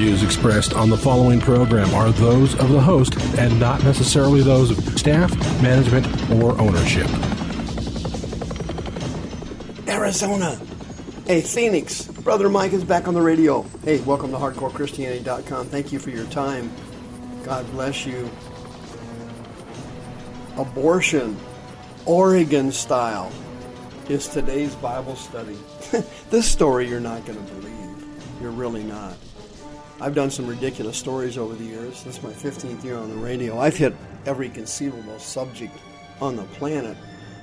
views expressed on the following program are those of the host and not necessarily those of staff, management, or ownership. Arizona. Hey, Phoenix. Brother Mike is back on the radio. Hey, welcome to HardcoreChristianity.com. Thank you for your time. God bless you. Abortion, Oregon style, is today's Bible study. This story you're not going to believe. You're really not. I've done some ridiculous stories over the years. This is my 15th year on the radio. I've hit every conceivable subject on the planet.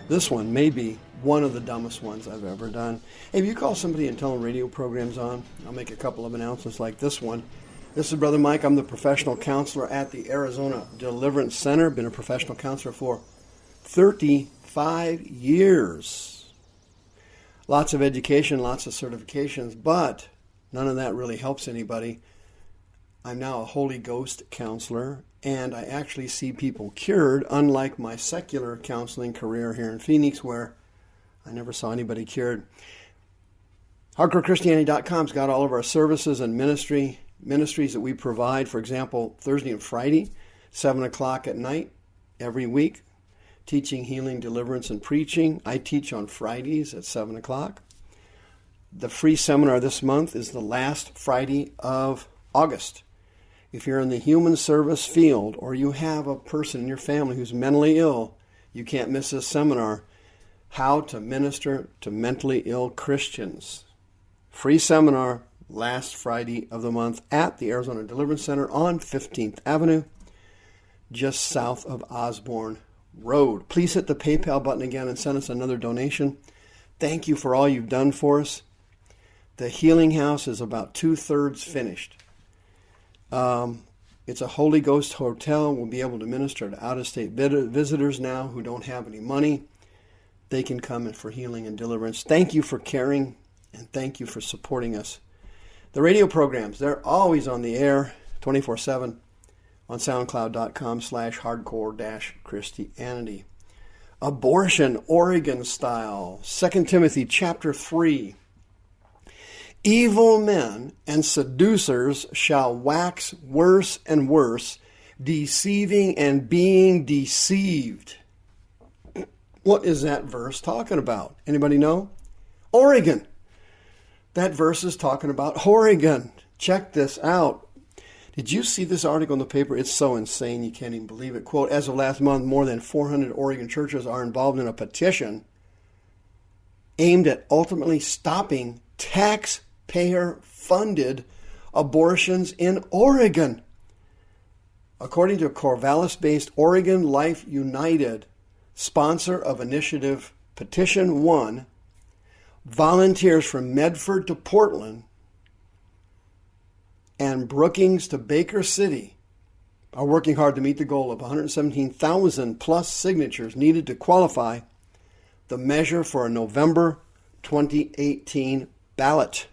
This one may be one of the dumbest ones I've ever done. Hey, if you call somebody and tell them radio program's on, I'll make a couple of announcements like this one. This is Brother Mike. I'm the professional counselor at the Arizona Deliverance Center. Been a professional counselor for 35 years. Lots of education, lots of certifications, but none of that really helps anybody. I'm now a Holy Ghost counselor, and I actually see people cured, unlike my secular counseling career here in Phoenix, where I never saw anybody cured. HardcoreChristianity.com's got all of our services and ministries that we provide. For example, Thursday and Friday, 7 o'clock at night, every week, teaching, healing, deliverance, and preaching. I teach on Fridays at 7 o'clock. The free seminar this month is the last Friday of August. If you're in the human service field or you have a person in your family who's mentally ill, you can't miss this seminar, How to Minister to Mentally Ill Christians. Free seminar, last Friday of the month at the Arizona Deliverance Center on 15th Avenue, just south of Osborne Road. Please hit the PayPal button again and send us another donation. Thank you for all you've done for us. The Healing House is about 2/3 finished. It's a Holy Ghost hotel. We'll be able to minister to out-of-state visitors now who don't have any money. They can come in for healing and deliverance. Thank you for caring, and thank you for supporting us. The radio programs, they're always on the air 24/7 on SoundCloud.com/hardcore-Christianity. Abortion, Oregon style. 2 Timothy chapter 3. Evil men and seducers shall wax worse and worse, deceiving and being deceived. What is that verse talking about? Anybody know? Oregon. That verse is talking about Oregon. Check this out. Did you see this article in the paper? It's so insane you can't even believe it. Quote, as of last month, more than 400 Oregon churches are involved in a petition aimed at ultimately stopping taxpayer-funded abortions in Oregon. According to Corvallis-based Oregon Life United, sponsor of Initiative Petition 1, volunteers from Medford to Portland and Brookings to Baker City are working hard to meet the goal of 117,000 plus signatures needed to qualify the measure for a November 2018 ballot,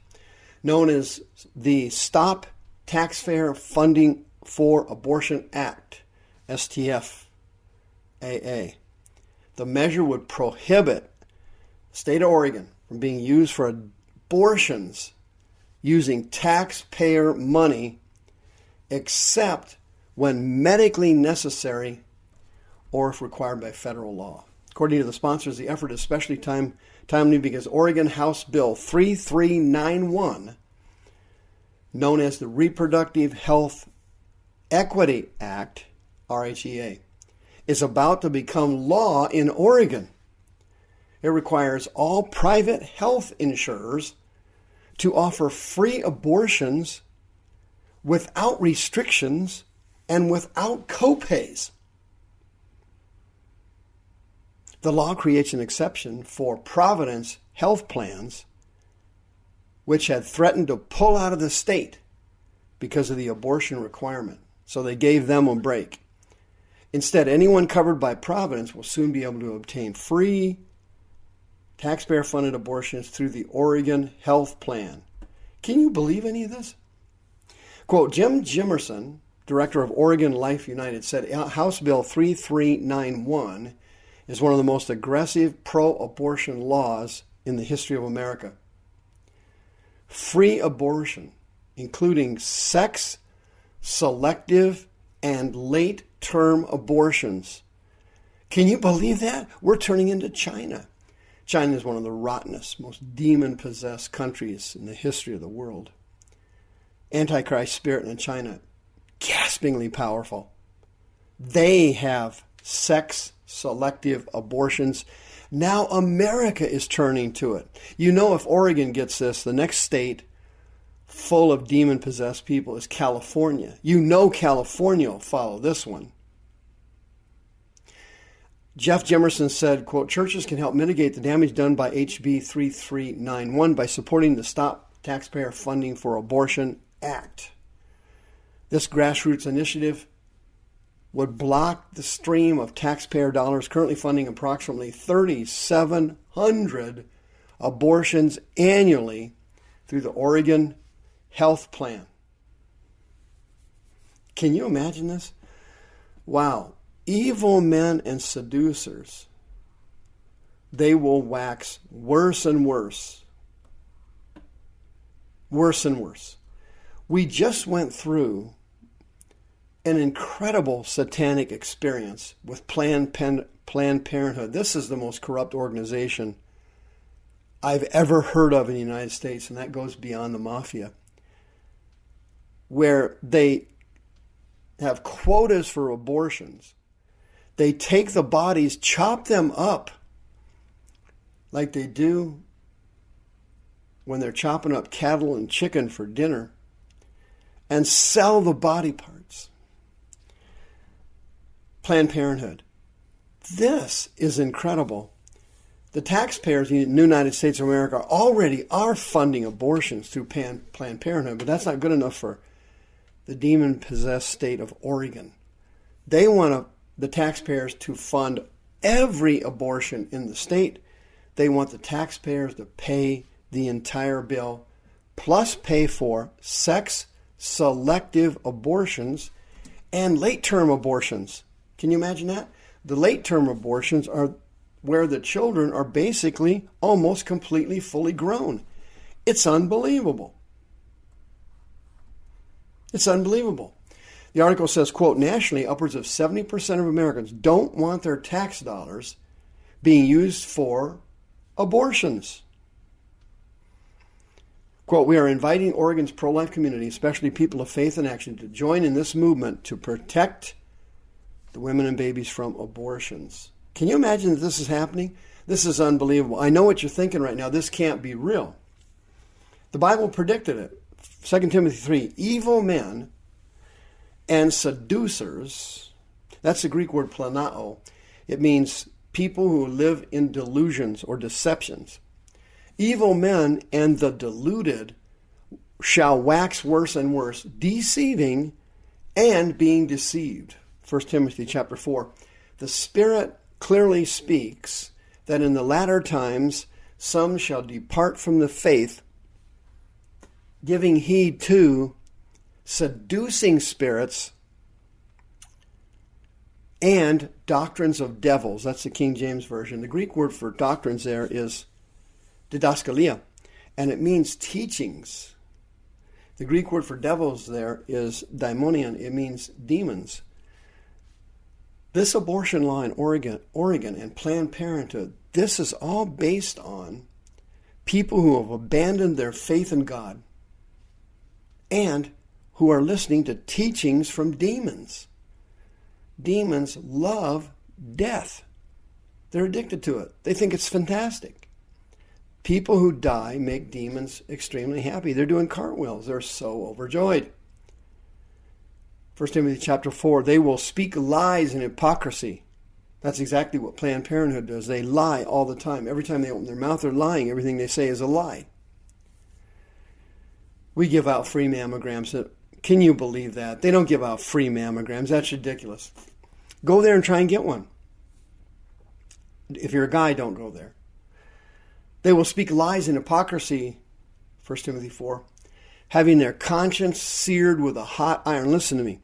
known as the Stop Taxpayer Funding for Abortion Act, STF-AA. The measure would prohibit the state of Oregon from being used for abortions using taxpayer money except when medically necessary or if required by federal law. According to the sponsors, the effort is especially timely because Oregon House Bill 3391, known as the Reproductive Health Equity Act, RHEA, is about to become law in Oregon. It requires all private health insurers to offer free abortions without restrictions and without copays. The law creates an exception for Providence health plans, which had threatened to pull out of the state because of the abortion requirement. So they gave them a break. Instead, anyone covered by Providence will soon be able to obtain free, taxpayer-funded abortions through the Oregon Health Plan. Can you believe any of this? Quote, Jim Jimerson, director of Oregon Life United, said House Bill 3391 is one of the most aggressive pro-abortion laws in the history of America. Free abortion including sex-selective and late-term abortions. Can you believe that? We're turning into China. China is one of the rottenest, most demon-possessed countries in the history of the world. Antichrist spirit in China, gaspingly powerful. They have sex-selective abortions. Now America is turning to it. You know, if Oregon gets this, the next state full of demon-possessed people is California. You know California will follow this one. Jeff Jemerson said, quote, churches can help mitigate the damage done by HB 3391 by supporting the Stop Taxpayer Funding for Abortion Act. This grassroots initiative would block the stream of taxpayer dollars currently funding approximately 3,700 abortions annually through the Oregon Health Plan. Can you imagine this? Wow. Evil men and seducers, they will wax worse and worse. Worse and worse. We just went through an incredible satanic experience with Planned Parenthood. This is the most corrupt organization I've ever heard of in the United States, and that goes beyond the mafia, where they have quotas for abortions. They take the bodies, chop them up like they do when they're chopping up cattle and chicken for dinner, and sell the body parts. Planned Parenthood. This is incredible. The taxpayers in the United States of America already are funding abortions through Planned Parenthood, but that's not good enough for the demon-possessed state of Oregon. They want the taxpayers to fund every abortion in the state. They want the taxpayers to pay the entire bill, plus pay for sex-selective abortions and late-term abortions. Can you imagine that? The late-term abortions are where the children are basically almost completely fully grown. It's unbelievable. It's unbelievable. The article says, quote, nationally, upwards of 70% of Americans don't want their tax dollars being used for abortions. Quote, we are inviting Oregon's pro-life community, especially people of faith and action, to join in this movement to protect the women and babies from abortions. Can you imagine that this is happening? This is unbelievable. I know what you're thinking right now. This can't be real. The Bible predicted it. 2 Timothy 3, evil men and seducers, that's the Greek word planao. It means people who live in delusions or deceptions. Evil men and the deluded shall wax worse and worse, deceiving and being deceived. 1 Timothy chapter 4. The Spirit clearly speaks that in the latter times some shall depart from the faith, giving heed to seducing spirits and doctrines of devils. That's the King James Version. The Greek word for doctrines there is didaskalia, and it means teachings. The Greek word for devils there is daimonion. It means demons. This abortion law in Oregon and Planned Parenthood, this is all based on people who have abandoned their faith in God and who are listening to teachings from demons. Demons love death. They're addicted to it. They think it's fantastic. People who die make demons extremely happy. They're doing cartwheels. They're so overjoyed. 1 Timothy chapter 4, they will speak lies and hypocrisy. That's exactly what Planned Parenthood does. They lie all the time. Every time they open their mouth, they're lying. Everything they say is a lie. We give out free mammograms. Can you believe that? They don't give out free mammograms. That's ridiculous. Go there and try and get one. If you're a guy, don't go there. They will speak lies and hypocrisy, 1 Timothy 4, having their conscience seared with a hot iron. Listen to me.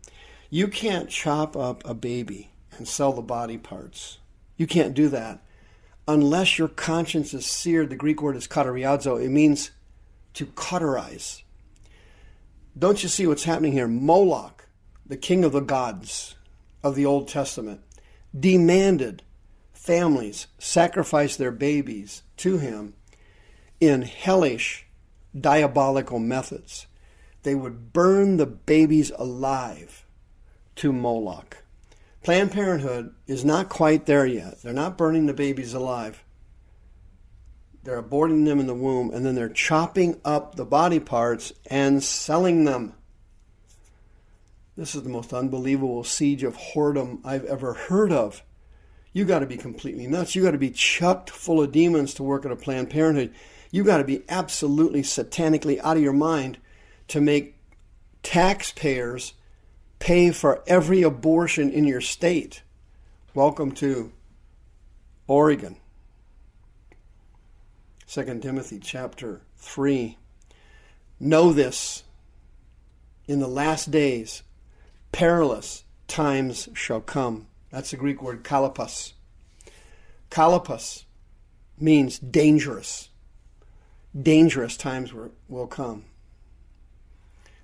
You can't chop up a baby and sell the body parts. You can't do that unless your conscience is seared. The Greek word is kateriazo. It means to cauterize. Don't you see what's happening here? Moloch, the king of the gods of the Old Testament, demanded families sacrifice their babies to him in hellish, diabolical methods. They would burn the babies alive to Moloch. Planned Parenthood is not quite there yet. They're not burning the babies alive. They're aborting them in the womb, and then they're chopping up the body parts and selling them. This is the most unbelievable siege of whoredom I've ever heard of. You got to be completely nuts. You got to be chucked full of demons to work at a Planned Parenthood. You got to be absolutely satanically out of your mind to make taxpayers pay for every abortion in your state. Welcome to Oregon. 2 Timothy chapter 3. Know this, in the last days, perilous times shall come. That's the Greek word kalapos. Kalapos means dangerous. Dangerous times will come.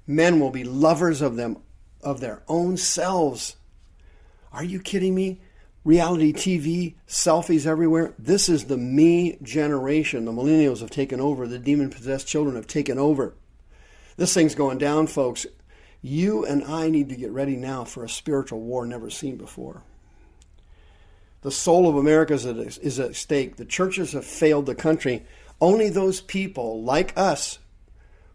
Men will be lovers of their own selves. Are you kidding me? Reality TV, selfies everywhere. This is the me generation. The millennials have taken over. The demon-possessed children have taken over. This thing's going down, folks. You and I need to get ready now for a spiritual war never seen before. The soul of America is at stake. The churches have failed the country. Only those people like us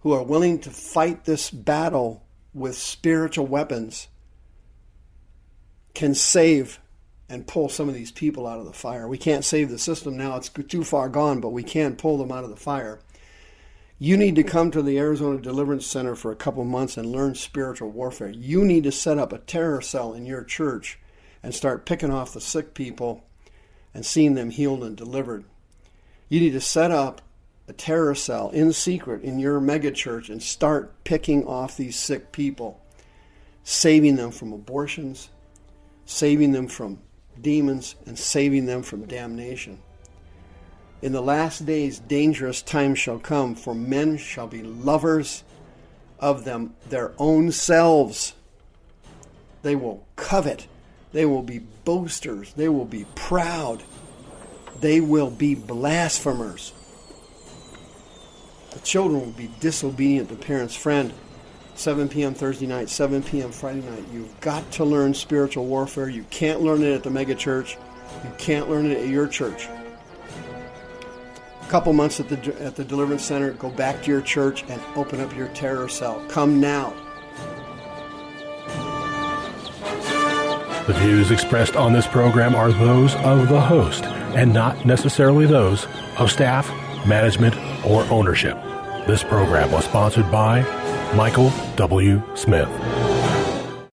who are willing to fight this battle with spiritual weapons can save and pull some of these people out of the fire. We can't save the system now. It's too far gone, but we can pull them out of the fire. You need to come to the Arizona Deliverance Center for a couple months and learn spiritual warfare. You need to set up a terror cell in your church and start picking off the sick people and seeing them healed and delivered. You need to set up a terror cell in secret in your megachurch and start picking off these sick people, saving them from abortions, saving them from demons, and saving them from damnation. In the last days, dangerous times shall come, for men shall be lovers of their own selves. They will covet. They will be boasters. They will be proud. They will be blasphemers. The children will be disobedient to parents. Friend, 7 p.m. Thursday night, 7 p.m. Friday night. You've got to learn spiritual warfare. You can't learn it at the mega church. You can't learn it at your church. A couple months at the Deliverance Center, go back to your church and open up your terror cell. Come now. The views expressed on this program are those of the host and not necessarily those of staff, management, or ownership. This program was sponsored by Michael W. Smith.